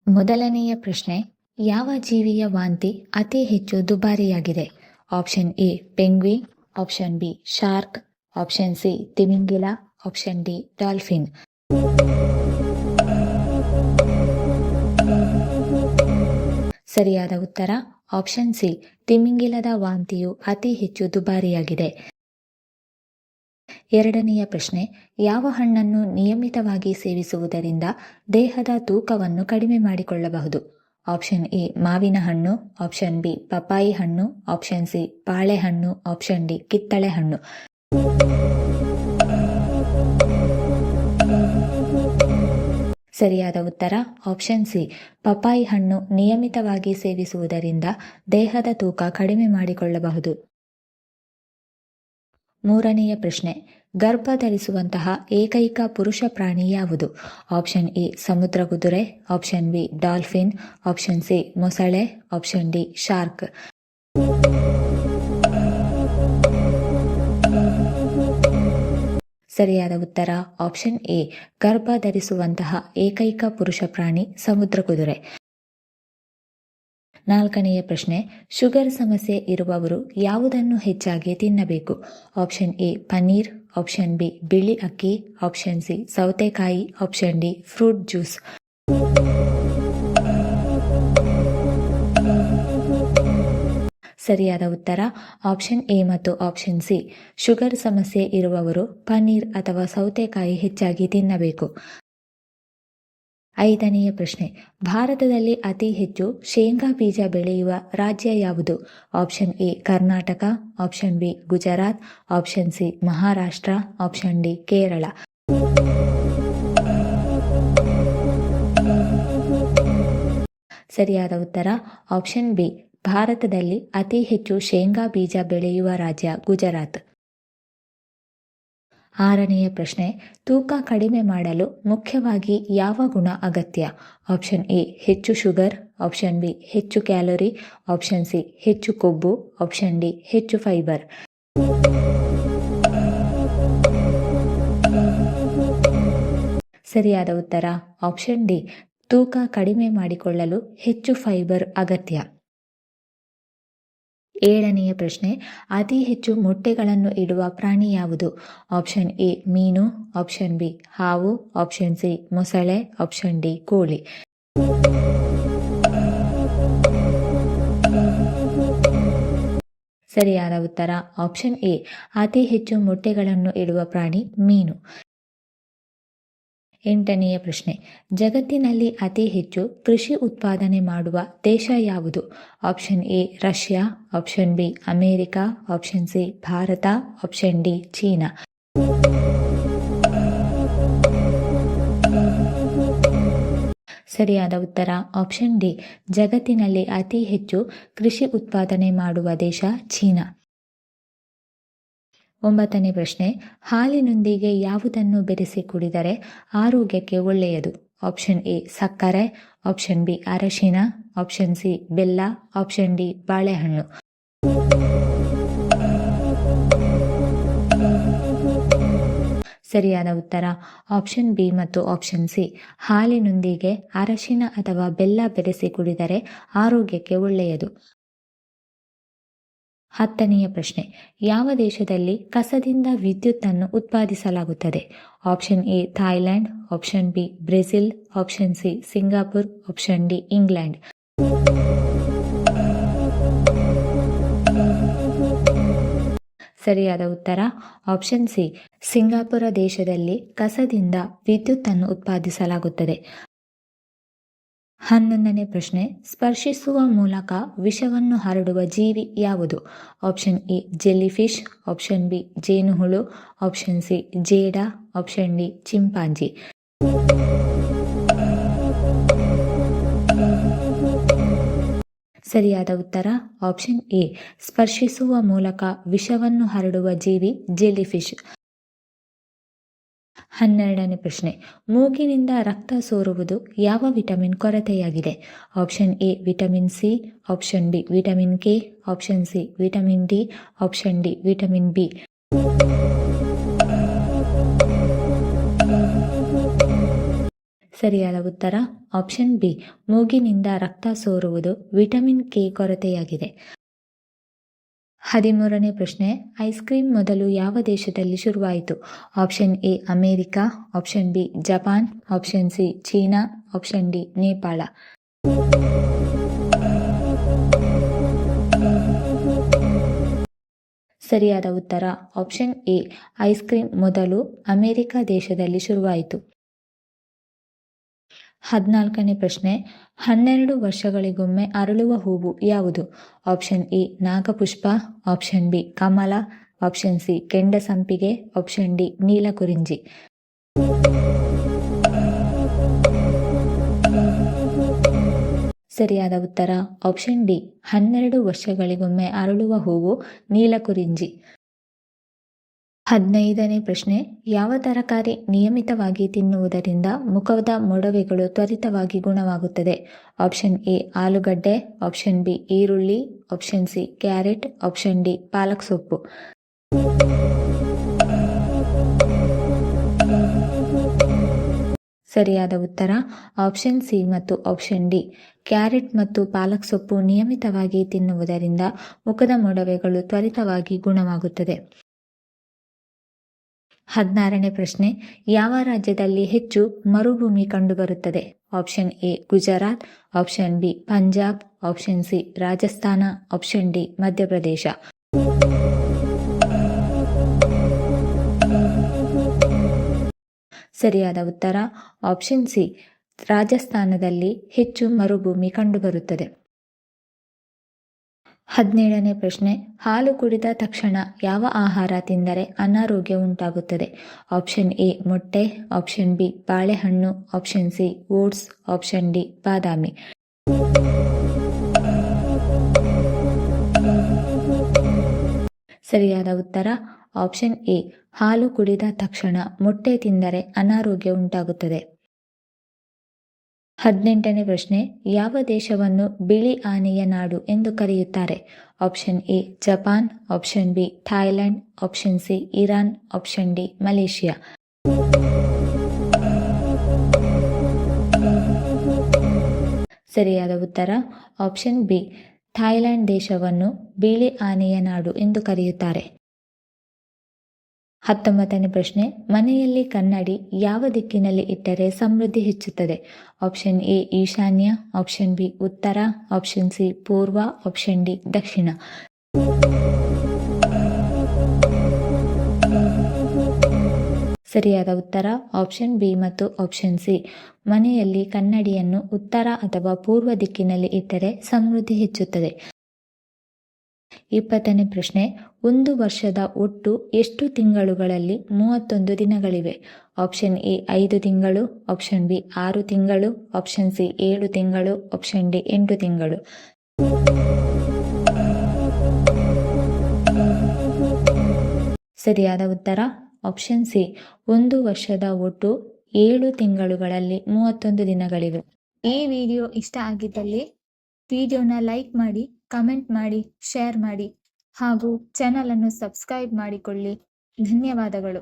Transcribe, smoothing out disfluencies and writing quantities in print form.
ಮೊದಲನೆಯ ಪ್ರಶ್ನೆ, ಯಾವ ಜೀವಿಯ ವಾಂತಿ ಅತಿ ಹೆಚ್ಚು ದುಬಾರಿಯಾಗಿದೆ? Option A penguin, option B shark, option C ತಿಮಿಂಗಿಲ, ಆಪ್ಷನ್ ಡಿ ಡಾಲ್ಫಿನ್. ಸರಿಯಾದ ಉತ್ತರ ಆಪ್ಷನ್ ಸಿ, ತಿಮಿಂಗಿಲದ ವಾಂತಿಯು ಅತಿ ಹೆಚ್ಚು ದುಬಾರಿಯಾಗಿದೆ. ಎರಡನೆಯ ಪ್ರಶ್ನೆ, ಯಾವ ಹಣ್ಣನ್ನು ನಿಯಮಿತವಾಗಿ ಸೇವಿಸುವುದರಿಂದ ದೇಹದ ತೂಕವನ್ನು ಕಡಿಮೆ ಮಾಡಿಕೊಳ್ಳಬಹುದು? ಆಪ್ಷನ್ ಎ ಮಾವಿನ ಹಣ್ಣು, ಆಪ್ಷನ್ ಬಿ ಪಪಾಯಿ ಹಣ್ಣು, ಆಪ್ಷನ್ ಸಿ ಬಾಳೆಹಣ್ಣು, ಆಪ್ಷನ್ ಡಿ ಕಿತ್ತಳೆ ಹಣ್ಣು. ಸರಿಯಾದ ಉತ್ತರ ಆಪ್ಷನ್ ಸಿ, ಪಪಾಯಿ ಹಣ್ಣು ನಿಯಮಿತವಾಗಿ ಸೇವಿಸುವುದರಿಂದ ದೇಹದ ತೂಕ ಕಡಿಮೆ ಮಾಡಿಕೊಳ್ಳಬಹುದು. ಮೂರನೆಯ ಪ್ರಶ್ನೆ, ಗರ್ಭ ಧರಿಸುವಂತಹ ಏಕೈಕ ಪುರುಷ ಪ್ರಾಣಿ ಯಾವುದು? ಆಪ್ಷನ್ ಎ ಸಮುದ್ರ ಕುದುರೆ, option B dolphin, option C ಮೊಸಳೆ, ಆಪ್ಷನ್ ಡಿ ಶಾರ್ಕ್. ಸರಿಯಾದ ಉತ್ತರ ಆಪ್ಷನ್ ಎ, ಗರ್ಭ ಧರಿಸುವಂತಹ ಏಕೈಕ ಪುರುಷ ಪ್ರಾಣಿ ಸಮುದ್ರ ಕುದುರೆ. ನಾಲ್ಕನೆಯ ಪ್ರಶ್ನೆ, ಶುಗರ್ ಸಮಸ್ಯೆ ಇರುವವರು ಯಾವುದನ್ನು ಹೆಚ್ಚಾಗಿ ತಿನ್ನಬೇಕು? Option A paneer, option B ಬಿಳಿ ಅಕ್ಕಿ, ಆಪ್ಷನ್ ಸಿ ಸೌತೆಕಾಯಿ, ಆಪ್ಷನ್ ಡಿ ಫ್ರೂಟ್ ಜ್ಯೂಸ್. ಸರಿಯಾದ ಉತ್ತರ ಆಪ್ಷನ್ ಎ ಮತ್ತು ಆಪ್ಷನ್ ಸಿ. ಶುಗರ್ ಸಮಸ್ಯೆ ಇರುವವರು ಪನ್ನೀರ್ ಅಥವಾ ಸೌತೆಕಾಯಿ ಹೆಚ್ಚಾಗಿ ತಿನ್ನಬೇಕು. ಐದನೆಯ ಪ್ರಶ್ನೆ, ಭಾರತದಲ್ಲಿ ಅತಿ ಹೆಚ್ಚು ಶೇಂಗಾ ಬೀಜ ಬೆಳೆಯುವ ರಾಜ್ಯ ಯಾವುದು? Option A Karnataka, option B Gujarat, option C Maharashtra, option D Kerala. ಸರಿಯಾದ ಉತ್ತರ ಆಪ್ಷನ್ ಬಿ, ಭಾರತದಲ್ಲಿ ಅತಿ ಹೆಚ್ಚು ಶೇಂಗಾ ಬೀಜ ಬೆಳೆಯುವ ರಾಜ್ಯ ಗುಜರಾತ್. ಆರನೆಯ ಪ್ರಶ್ನೆ, ತೂಕ ಕಡಿಮೆ ಮಾಡಲು ಮುಖ್ಯವಾಗಿ ಯಾವ ಗುಣ ಅಗತ್ಯ? ಆಪ್ಷನ್ ಎ ಹೆಚ್ಚು ಶುಗರ್, ಆಪ್ಷನ್ ಬಿ ಹೆಚ್ಚು ಕ್ಯಾಲೋರಿ, ಆಪ್ಷನ್ ಸಿ ಹೆಚ್ಚು ಕೊಬ್ಬು, ಆಪ್ಷನ್ ಡಿ ಹೆಚ್ಚು ಫೈಬರ್. ಸರಿಯಾದ ಉತ್ತರ ಆಪ್ಷನ್ ಡಿ, ತೂಕ ಕಡಿಮೆ ಮಾಡಿಕೊಳ್ಳಲು ಹೆಚ್ಚು ಫೈಬರ್ ಅಗತ್ಯ. ಏಳನೆಯ ಪ್ರಶ್ನೆ, ಅತಿ ಹೆಚ್ಚು ಮೊಟ್ಟೆಗಳನ್ನು ಇಡುವ ಪ್ರಾಣಿ ಯಾವುದು? ಆಪ್ಷನ್ ಎ ಮೀನು, ಆಪ್ಷನ್ ಬಿ ಹಾವು, ಆಪ್ಷನ್ ಸಿ ಮೊಸಳೆ, ಆಪ್ಷನ್ ಡಿ ಕೋಳಿ. ಸರಿಯಾದ ಉತ್ತರ ಆಪ್ಷನ್ ಎ, ಅತಿ ಹೆಚ್ಚು ಮೊಟ್ಟೆಗಳನ್ನು ಇಡುವ ಪ್ರಾಣಿ ಮೀನು. ಎಂಟನೆಯ ಪ್ರಶ್ನೆ, ಜಗತ್ತಿನಲ್ಲಿ ಅತಿ ಹೆಚ್ಚು ಕೃಷಿ ಉತ್ಪಾದನೆ ಮಾಡುವ ದೇಶ ಯಾವುದು? Option A Russia, option B America, option C Bharat, option D China. ಸರಿಯಾದ ಉತ್ತರ ಆಪ್ಷನ್ ಡಿ, ಜಗತ್ತಿನಲ್ಲಿ ಅತಿ ಹೆಚ್ಚು ಕೃಷಿ ಉತ್ಪಾದನೆ ಮಾಡುವ ದೇಶ ಚೀನಾ. ಒಂಬತ್ತನೇ ಪ್ರಶ್ನೆ, ಹಾಲಿನೊಂದಿಗೆ ಯಾವುದನ್ನು ಬೆರೆಸಿ ಕುಡಿದರೆ ಆರೋಗ್ಯಕ್ಕೆ ಒಳ್ಳೆಯದು? ಆಪ್ಷನ್ ಎ ಸಕ್ಕರೆ, ಆಪ್ಷನ್ ಬಿ ಅರಶಿನ, ಆಪ್ಷನ್ ಸಿ ಬೆಲ್ಲ, ಆಪ್ಷನ್ ಡಿ ಬಾಳೆಹಣ್ಣು. ಸರಿಯಾದ ಉತ್ತರ ಆಪ್ಷನ್ ಬಿ ಮತ್ತು ಆಪ್ಷನ್ ಸಿ. ಹಾಲಿನೊಂದಿಗೆ ಅರಶಿನ ಅಥವಾ ಬೆಲ್ಲ ಬೆರೆಸಿ ಕುಡಿದರೆ ಆರೋಗ್ಯಕ್ಕೆ ಒಳ್ಳೆಯದು. ಹತ್ತನೆಯ ಪ್ರಶ್ನೆ, ಯಾವ ದೇಶದಲ್ಲಿ ಕಸದಿಂದ ವಿದ್ಯುತ್ತನ್ನು ಉತ್ಪಾದಿಸಲಾಗುತ್ತದೆ? Option A Thailand, option B Brazil, option C Singapore, option D England. ಸರಿಯಾದ ಉತ್ತರ ಆಪ್ಷನ್ ಸಿ, ಸಿಂಗಾಪುರ ದೇಶದಲ್ಲಿ ಕಸದಿಂದ ವಿದ್ಯುತ್ತನ್ನು ಉತ್ಪಾದಿಸಲಾಗುತ್ತದೆ. 11ನೇ ಪ್ರಶ್ನೆ, ಸ್ಪರ್ಶಿಸುವ ಮೂಲಕ ವಿಷವನ್ನು ಹರಡುವ ಜೀವಿ ಯಾವುದು? Option A jellyfish, option B ಜೇನುಹುಳು, ಆಪ್ಷನ್ ಸಿ ಜೇಡ, ಆಪ್ಷನ್ ಡಿ ಚಿಂಪಾಂಜಿ. ಸರಿಯಾದ ಉತ್ತರ ಆಪ್ಷನ್ ಎ, ಸ್ಪರ್ಶಿಸುವ ಮೂಲಕ ವಿಷವನ್ನು ಹರಡುವ ಜೀವಿ ಜೆಲ್ಲಿಫಿಶ್. 12ನೇ ಪ್ರಶ್ನೆ, ಮೂಗಿನಿಂದ ರಕ್ತ ಸೋರುವುದು ಯಾವ ವಿಟಮಿನ್ ಕೊರತೆಯಾಗಿದೆ? Option A vitamin C, option B vitamin K, option C vitamin D, option D vitamin B. ಸರಿಯಾದ ಉತ್ತರ ಆಪ್ಷನ್ ಬಿ, ಮೂಗಿನಿಂದ ರಕ್ತ ಸೋರುವುದು ವಿಟಮಿನ್ ಕೆ ಕೊರತೆಯಾಗಿದೆ. 13ನೇ ಪ್ರಶ್ನೆ, ಐಸ್ ಕ್ರೀಮ್ ಮೊದಲು ಯಾವ ದೇಶದಲ್ಲಿ ಶುರುವಾಯಿತು? Option A America, option B Japan, option C China, option D Nepal. ಸರಿಯಾದ ಉತ್ತರ ಆಪ್ಷನ್ ಎ, ಐಸ್ ಕ್ರೀಮ್ ಮೊದಲು ಅಮೆರಿಕ ದೇಶದಲ್ಲಿ ಶುರುವಾಯಿತು. 14ನೇ ಪ್ರಶ್ನೆ, 12 ವರ್ಷಗಳಿಗೊಮ್ಮೆ ಅರಳುವ ಹೂವು ಯಾವುದು? ಆಪ್ಷನ್ ಎ ನಾಗಪುಷ್ಪ, ಆಪ್ಷನ್ ಬಿ ಕಮಲ, ಆಪ್ಷನ್ ಸಿ ಕೆಂಡಸಂಪಿಗೆ, ಆಪ್ಷನ್ ಡಿ ನೀಲಕುರಿಂಜಿ. ಸರಿಯಾದ ಉತ್ತರ ಆಪ್ಷನ್ ಡಿ, 12 ವರ್ಷಗಳಿಗೊಮ್ಮೆ ಅರಳುವ ಹೂವು ನೀಲಕುರಿಂಜಿ. 15ನೇ ಪ್ರಶ್ನೆ, ಯಾವ ತರಕಾರಿ ನಿಯಮಿತವಾಗಿ ತಿನ್ನುವುದರಿಂದ ಮುಖದ ಮೊಡವೆಗಳು ತ್ವರಿತವಾಗಿ ಗುಣವಾಗುತ್ತದೆ? ಆಪ್ಷನ್ ಎ ಆಲೂಗಡ್ಡೆ, ಆಪ್ಷನ್ ಬಿ ಈರುಳ್ಳಿ, option C carrot, option D ಪಾಲಕ್ ಸೊಪ್ಪು. ಸರಿಯಾದ ಉತ್ತರ ಆಪ್ಷನ್ ಸಿ ಮತ್ತು ಆಪ್ಷನ್ ಡಿ. ಕ್ಯಾರೆಟ್ ಮತ್ತು ಪಾಲಕ್ ಸೊಪ್ಪು ನಿಯಮಿತವಾಗಿ ತಿನ್ನುವುದರಿಂದ ಮುಖದ ಮೊಡವೆಗಳು ತ್ವರಿತವಾಗಿ ಗುಣವಾಗುತ್ತದೆ. 16ನೇ ಪ್ರಶ್ನೆ, ಯಾವ ರಾಜ್ಯದಲ್ಲಿ ಹೆಚ್ಚು ಮರುಭೂಮಿ ಕಂಡುಬರುತ್ತದೆ? Option A Gujarat, option B Punjab, option C Rajasthan, option D Madhya Pradesh. ಸರಿಯಾದ ಉತ್ತರ ಆಪ್ಷನ್ ಸಿ, ರಾಜಸ್ಥಾನದಲ್ಲಿ ಹೆಚ್ಚು ಮರುಭೂಮಿ ಕಂಡುಬರುತ್ತದೆ. 17ನೇ ಪ್ರಶ್ನೆ, ಹಾಲು ಕುಡಿದ ತಕ್ಷಣ ಯಾವ ಆಹಾರ ತಿಂದರೆ ಅನಾರೋಗ್ಯ ಉಂಟಾಗುತ್ತದೆ? ಆಪ್ಷನ್ ಎ ಮೊಟ್ಟೆ, ಆಪ್ಷನ್ ಬಿ ಬಾಳೆಹಣ್ಣು, option C oats, option D ಬಾದಾಮಿ. ಸರಿಯಾದ ಉತ್ತರ ಆಪ್ಷನ್ ಎ, ಹಾಲು ಕುಡಿದ ತಕ್ಷಣ ಮೊಟ್ಟೆ ತಿಂದರೆ ಅನಾರೋಗ್ಯ ಉಂಟಾಗುತ್ತದೆ. 18ನೇ ಪ್ರಶ್ನೆ, ಯಾವ ದೇಶವನ್ನು ಬಿಳಿ ಆನೆಯ ನಾಡು ಎಂದು ಕರೆಯುತ್ತಾರೆ? Option A Japan, option B Thailand, option C Iran, option D Malaysia. ಸರಿಯಾದ ಉತ್ತರ ಆಪ್ಷನ್ ಬಿ, ಥಾಯ್ಲೆಂಡ್ ದೇಶವನ್ನು ಬಿಳಿ ಆನೆಯ ನಾಡು ಎಂದು ಕರೆಯುತ್ತಾರೆ. 19ನೇ ಪ್ರಶ್ನೆ, ಮನೆಯಲ್ಲಿ ಕನ್ನಡಿ ಯಾವ ದಿಕ್ಕಿನಲ್ಲಿ ಇಟ್ಟರೆ ಸಮೃದ್ಧಿ ಹೆಚ್ಚುತ್ತದೆ? ಆಪ್ಷನ್ ಎ ಈಶಾನ್ಯ, ಆಪ್ಷನ್ ಬಿ ಉತ್ತರ, ಆಪ್ಷನ್ ಸಿ ಪೂರ್ವ, ಆಪ್ಷನ್ ಡಿ ದಕ್ಷಿಣ. ಸರಿಯಾದ ಉತ್ತರ ಆಪ್ಷನ್ ಬಿ ಮತ್ತು ಆಪ್ಷನ್ ಸಿ. ಮನೆಯಲ್ಲಿ ಕನ್ನಡಿಯನ್ನು ಉತ್ತರ ಅಥವಾ ಪೂರ್ವ ದಿಕ್ಕಿನಲ್ಲಿ ಇಟ್ಟರೆ ಸಮೃದ್ಧಿ ಹೆಚ್ಚುತ್ತದೆ. 20ನೇ ಪ್ರಶ್ನೆ, ಒಂದು ವರ್ಷದ ಒಟ್ಟು ಎಷ್ಟು ತಿಂಗಳುಗಳಲ್ಲಿ 31 ದಿನಗಳಿವೆ? ಆಪ್ಷನ್ ಎ 5 ತಿಂಗಳು, ಆಪ್ಷನ್ ಬಿ 6 ತಿಂಗಳು, ಆಪ್ಷನ್ ಸಿ 7 ತಿಂಗಳು, ಆಪ್ಷನ್ ಡಿ 8 ತಿಂಗಳು. ಸರಿಯಾದ ಉತ್ತರ ಆಪ್ಷನ್ ಸಿ, ಒಂದು ವರ್ಷದ ಒಟ್ಟು 7 ತಿಂಗಳುಗಳಲ್ಲಿ 31 ದಿನಗಳಿವೆ. ಈ ವಿಡಿಯೋ ಇಷ್ಟ ಆಗಿದ್ದಲ್ಲಿ ವಿಡಿಯೋನ ಲೈಕ್ ಮಾಡಿ, ಕಮೆಂಟ್ ಮಾಡಿ, ಶೇರ್ ಮಾಡಿ ಹಾಗೂ ಚಾನಲ್ ಅನ್ನು ಸಬ್ಸ್ಕ್ರೈಬ್ ಮಾಡಿಕೊಳ್ಳಿ. ಧನ್ಯವಾದಗಳು.